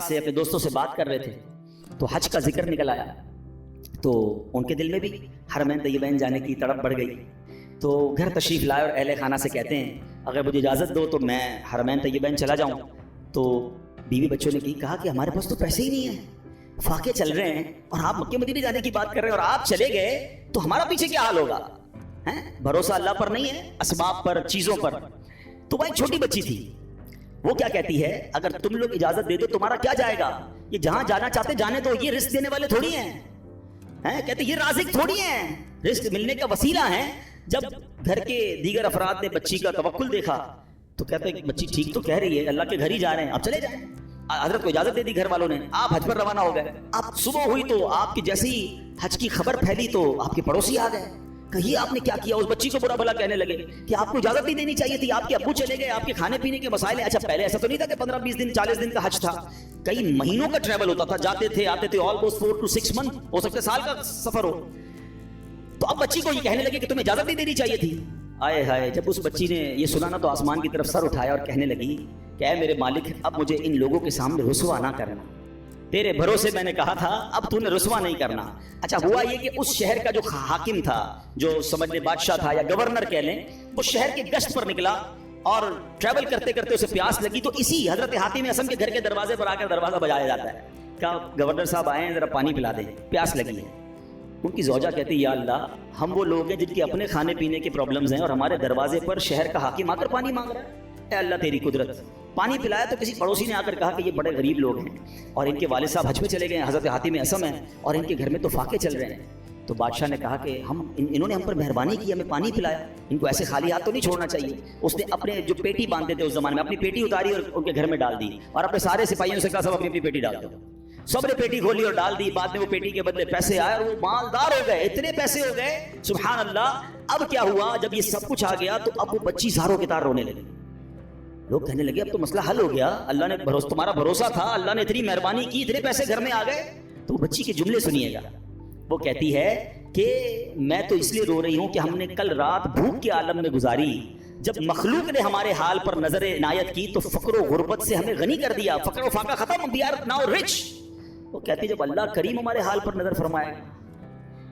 سے اپنے دوستوں سے بات کر رہے تھے تو حج کا ذکر نکل آیا تو ان کے دل میں بھی حرمین طیبین جانے کی تڑپ بڑھ گئی. تو گھر تشریف لائے اور اہل خانہ سے کہتے ہیں اگر مجھے اجازت دو تو میں حرمین طیبین چلا جاؤں. تو بیوی بچوں نے کہا کہ ہمارے پاس تو پیسے ہی نہیں ہیں, فاقے چل رہے ہیں اور آپ مکہ مدینے جانے کی بات کر رہے ہیں اور آپ چلے گئے تو ہمارا پیچھے کیا حال ہوگا؟ بھروسہ اللہ پر نہیں ہے, اسباب پر, چیزوں پر. تو وہ ایک چھوٹی بچی تھی, وہ کیا کہتی ہے اگر تم لوگ اجازت دے دو تمہارا کیا جائے گا, یہ جہاں جانا چاہتے جانے دو, یہ رزق دینے والے تھوڑی ہیں. کہتے یہ رازق تھوڑی ہیں, رزق ملنے کا وسیلہ ہیں. جب گھر کے دیگر افراد نے بچی کا توکل دیکھا تو کہتے ہیں بچی ٹھیک تو کہہ رہی ہے, اللہ کے گھر ہی جا رہے ہیں, آپ چلے جائیں. حضرت کو اجازت دے دی گھر والوں نے, آپ حج پر روانہ ہو گئے. اب صبح ہوئی تو آپ کی جیسی حج کی خبر پھیلی تو آپ کے پڑوسی آ گئے, کہیں آپ نے کیا کیا. اس بچی کو برا بھلا کہنے لگے کہ آپ کو اجازت نہیں دینی چاہیے تھی, آپ کے ابو چلے گئے, آپ کے کھانے پینے کے مسائل ہیں. اچھا پہلے ایسا تو نہیں تھا کہ 15-20 دن 40 دن کا حج تھا, کئی مہینوں کا ٹریول ہوتا تھا, جاتے تھے آتے تھے, آلموسٹ 4 to 6 month, ہو سکتا ہے سال کا سفر ہو. تو اب بچی کو یہ کہنے لگے کہ تمہیں اجازت نہیں دینی چاہیے تھی. آئے ہائے, جب اس بچی نے یہ سنا نا تو آسمان کی طرف سر اٹھایا اور کہنے لگی کہ اے میرے مالک اب مجھے ان لوگوں کے سامنے رسوا نہ کرنا, تیرے بھروسے میں نے کہا تھا اب تو نے رسوا نہیں کرنا. اچھا ہوا یہ کہ اس شہر کا جو حاکم تھا, جو سمجھ لے بادشاہ تھا یا گورنر کہہ لیں, وہ شہر کے گشت پر نکلا اور ٹریول کرتے کرتے اسے پیاس لگی تو اسی حضرت حاتم اعصم کے گھر کے دروازے پر آ کر دروازہ بجایا جاتا ہے, کہا گورنر صاحب آئے ہیں ذرا پانی پلا دیں, پیاس لگی ہے. ان کی زوجہ کہتی ہے یا اللہ, ہم وہ لوگ ہیں جن کے اپنے کھانے پینے کے پرابلمز ہیں اور ہمارے دروازے پر شہر کا حاکم آ کر پانی مانگ رہا ہے. اے اللہ تیری قدرت. پانی پلایا تو کسی پڑوسی نے آ کر کہا کہ یہ بڑے غریب لوگ ہیں اور ان کے والد صاحب حج پہ چلے گئے ہیں, حضرت حاتم اعصم ہیں, اور ان کے گھر میں تو فاقے چل رہے ہیں. تو بادشاہ نے کہا کہ انہوں نے ہم پر مہربانی کی, ہمیں پانی پلایا, ان کو ایسے خالی ہاتھ تو نہیں چھوڑنا چاہیے. اس نے اپنے جو پیٹی باندھتے تھے اس زمانے میں, اپنی پیٹی اتاری اور ان کے گھر میں ڈال دی اور اپنے سارے سپاہیوں سے کہا سب اپنی اپنی پیٹی ڈال دو. سب نے پیٹی کھولی اور ڈال دی. بعد میں وہ پیٹی کے بدلے پیسے آئے اور وہ مالدار ہو گئے, اتنے پیسے ہو گئے سبحان اللہ. اب کیا ہوا, جب یہ سب کچھ آ گیا تو اب وہ بچی زاروں کے تار رونے لگی. لوگ کہنے لگے اب تو مسئلہ حل ہو گیا, اللہ نے تمہارا بھروسہ تھا, اللہ نے اتنی مہربانی کی, اتنے پیسے گھر میں آ گئے. تو وہ بچی کے جملے سنیے گا. وہ کہتی ہے کہ میں تو اس لیے رو رہی ہوں کہ ہم نے کل رات بھوک کے عالم میں گزاری, جب مخلوق نے ہمارے حال پر نظر عنایت کی تو فقر و غربت سے ہمیں غنی کر دیا, فقر و فاقہ ختم, we are now rich. وہ کہتی ہے جب اللہ کریم ہمارے حال پر نظر فرمائے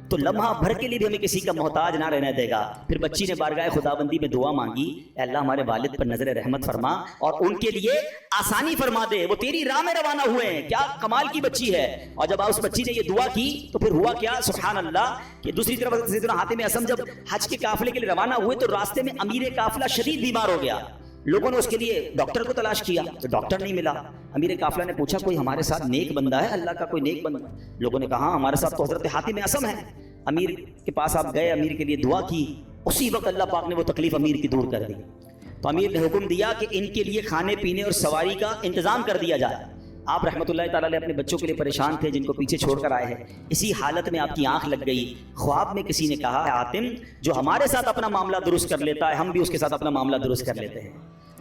تو لمحہ بھر کے لیے بھی ہمیں کسی کا محتاج نہ رہنے دے گا. پھر بچی نے بارگاہ خداوندی میں دعا مانگی, اے اللہ ہمارے والد پر نظر رحمت فرما اور ان کے لیے آسانی فرما دے, وہ تیری راہ میں روانہ ہوئے ہیں. کیا کمال کی بچی ہے. اور جب اس بچی نے یہ دعا کی تو پھر ہوا کیا سبحان اللہ کہ دوسری طرف سیدنا حاتم اعصم جب حج کے قافلے کے لیے روانہ ہوئے تو راستے میں امیر قافلہ شدید بیمار ہو گیا. لوگوں نے اس کے لیے ڈاکٹر کو تلاش کیا تو ڈاکٹر نہیں ملا. امیر قافلہ نے پوچھا کوئی ہمارے ساتھ نیک بندہ ہے, اللہ کا کوئی نیک بندہ. لوگوں نے کہا ہمارے ساتھ تو حضرت حاتم اعصم ہے. امیر کے پاس آپ گئے, امیر کے لیے دعا کی, اسی وقت اللہ پاک نے وہ تکلیف امیر کی دور کر دی. تو امیر نے حکم دیا کہ ان کے لیے کھانے پینے اور سواری کا انتظام کر دیا جائے. آپ رحمۃ اللہ تعالیٰ علیہ اپنے بچوں کے لیے پریشان تھے جن کو پیچھے چھوڑ کر آئے ہیں. اسی حالت میں آپ کی آنکھ لگ گئی, خواب میں کسی نے کہا حاتم جو ہمارے ساتھ اپنا معاملہ درست کر لیتا ہے ہم بھی اس کے ساتھ اپنا معاملہ درست کر لیتے ہیں.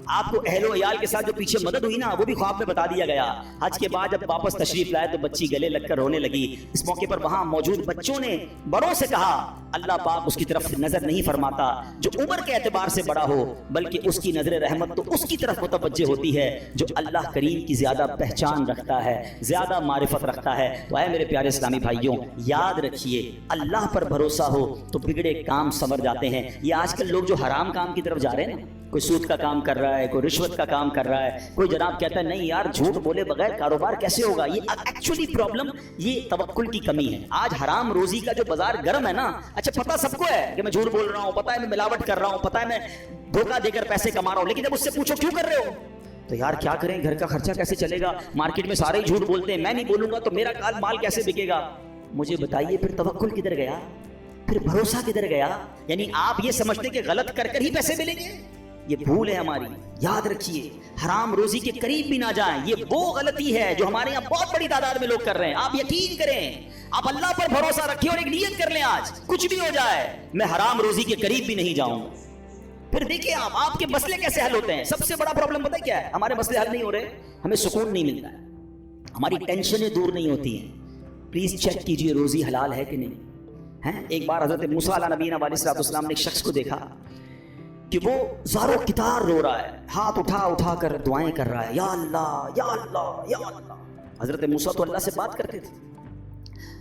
آپ کو اہل و عیال کے ساتھ جو پیچھے مدد ہوئی نا وہ بھی خواب میں بتا دیا گیا. حج کے بعد جب واپس تشریف لائے تو بچی گلے لگ کر رونے لگی. اس موقع پر وہاں موجود بچوں نے بڑوں سے کہا اللہ پاک اس کی طرف نظر نہیں فرماتا جو عمر کے اعتبار سے بڑا ہو, بلکہ اس کی نظر رحمت تو اس کی طرف متوجہ ہوتی ہے جو اللہ کریم کی زیادہ پہچان رکھتا ہے, زیادہ معرفت رکھتا ہے. تو اے میرے پیارے اسلامی بھائیوں, یاد رکھیے اللہ پر بھروسہ ہو تو بگڑے کام سنور جاتے ہیں. یہ آج کل لوگ جو حرام کام کی طرف جا رہے ہیں نا, کوئی سود کا کام کر رہا ہے, کوئی رشوت کا کام کر رہا ہے, کوئی جناب کہتا ہے نہیں یار جھوٹ بولے بغیر کاروبار کیسے ہوگا. یہ ایکچولی پرابلم یہ توکل کی کمی ہے. آج حرام روزی کا جو بازار گرم ہے نا, اچھا پتہ سب کو ہے کہ میں جھوٹ بول رہا ہوں, پتہ ہے میں ملاوٹ کر رہا ہوں, پتہ ہے میں دھوکہ دے کر پیسے کما رہا ہوں, لیکن جب اس سے پوچھو کیوں کر رہے ہو تو یار کیا کریں, گھر کا خرچہ کیسے چلے گا, مارکیٹ میں سارے ہی جھوٹ بولتے ہیں, میں نہیں بولوں گا تو میرا مال کیسے بکے گا. مجھے بتائیے پھر توکل کدھر گیا, پھر بھروسہ کدھر گیا. یعنی آپ یہ سمجھتے کہ غلط کر کر ہی پیسے ملیں گے, یہ بھول ہے ہماری. یاد رکھیے حرام روزی کے قریب بھی نہ جائیں, یہ وہ غلطی ہے جو ہمارے یہاں بہت بڑی تعداد میں لوگ کر رہے ہیں. آپ یقین کریں, آپ اللہ پر بھروسہ رکھیں اور ایک نیت کر لیں آج کچھ بھی ہو جائے میں حرام روزی کے قریب بھی نہیں جاؤں. پھر دیکھیں آپ کے مسئلے کیسے حل ہوتے ہیں. سب سے بڑا پرابلم پتہ ہے کیا ہے, ہمارے مسئلے حل نہیں ہو رہے, ہمیں سکون نہیں ملتا ہے, ہماری ٹینشنیں دور نہیں ہوتی ہیں. پلیز چیک کیجئے روزی حلال ہے کہ نہیں. ایک بار حضرت موسیٰ علیہ نبینا علیہ السلام نے ایک شخص کو دیکھا کہ وہ زارو کتار رو رہا ہے, ہاتھ اٹھا اٹھا کر دعائیں کر رہا ہے, یا اللہ یا اللہ یا اللہ. حضرت موسیٰ تو اللہ سے بات کرتے تھے.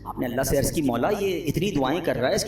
آپ نے اللہ سے عرض کی مولا یہ اتنی دعائیں کر رہا ہے, اس کی